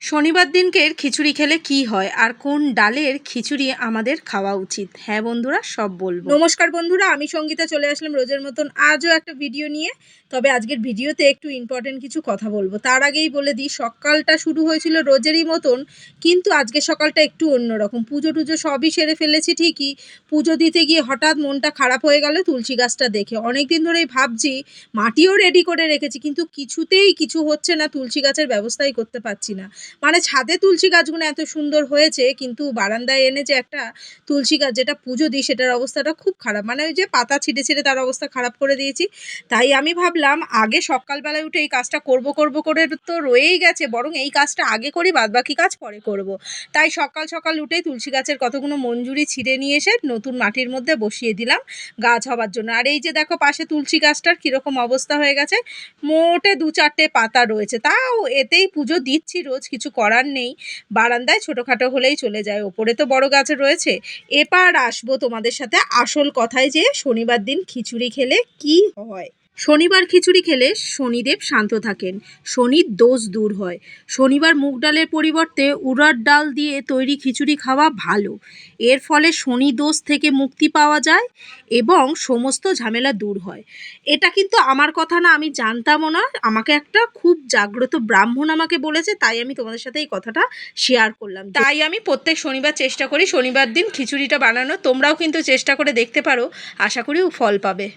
শনিবার দিনকের খিচুড়ি খেলে কি হয় আর কোন ডালের খিচুড়ি আমাদের খাওয়া উচিত? হ্যাঁ বন্ধুরা, সব বলবো। নমস্কার বন্ধুরা, আমি সঙ্গীতা চলে আসলাম রোজের মতন আজও একটা ভিডিও নিয়ে। তবে আজকের ভিডিওতে একটু ইম্পর্টেন্ট কিছু কথা বলবো। তার আগেই বলে দিই, সকালটা শুরু হয়েছিল রোজেরই মতন, কিন্তু আজকে সকালটা একটু অন্যরকম। পুজো টুজো সবই সেরে ফেলেছি ঠিকই, পুজো দিতে গিয়ে হঠাৎ মনটা খারাপ হয়ে গেল তুলসী গাছটা দেখে। অনেকদিন ধরেই ভাবছি, মাটিও রেডি করে রেখেছি, কিন্তু কিছুতেই কিছু হচ্ছে না, তুলসী গাছের ব্যবস্থাই করতে পারছি না। মানে ছাদে তুলসী গাছগুলো এত সুন্দর হয়েছে, কিন্তু বারান্দায় এনে যে একটা তুলসী গাছ যেটা পুজো দিই সেটার অবস্থাটা খুব খারাপ। মানে ওই যে পাতা ছিঁড়ে ছিঁড়ে তার অবস্থা খারাপ করে দিয়েছি। তাই আমি ভাবলাম আগে সকালবেলায় উঠে এই কাজটা করব করে তো রয়েই গেছে, বরং এই কাজটা আগে করি, বাদবাকি কাজ পরে করব। তাই সকাল সকাল উঠেই তুলসী গাছের কতগুলো মঞ্জুরি ছিঁড়ে নিয়ে এসে নতুন মাটির মধ্যে বসিয়ে দিলাম গাছ হবার জন্য। আর এই যে দেখো পাশে তুলসী গাছটার কীরকম অবস্থা হয়ে গেছে, মোটে 2-4টে পাতা রয়েছে, তাও এতেই পুজো দিচ্ছি রোজ, কিছু করার নেই। বারান্দায় ছোটোখাটো হলেই চলে যায়, ওপরে তো বড় গাছ রয়েছে। এবার আসবো তোমাদের সাথে আসল কথায়, যে শনিবার দিন খিচুড়ি খেলে কি হয়। শনিবার খিচুড়ি খেলে শনিদেব শান্ত থাকেন, শনির দোষ দূর হয়। শনিবার মুগ ডালের পরিবর্তে উড়ার ডাল দিয়ে তৈরি খিচুড়ি খাওয়া ভালো। এর ফলে শনি দোষ থেকে মুক্তি পাওয়া যায় এবং সমস্ত ঝামেলা দূর হয়। এটা কিন্তু আমার কথা না, আমি জানতামও না, আমাকে একটা খুব জাগ্রত ব্রাহ্মণ আমাকে বলেছে, তাই আমি তোমাদের সাথে এই কথাটা শেয়ার করলাম। তাই আমি প্রত্যেক শনিবার চেষ্টা করি শনিবার দিন খিচুড়িটা বানানো। তোমরাও কিন্তু চেষ্টা করে দেখতে পারো, আশা করি ফল পাবে।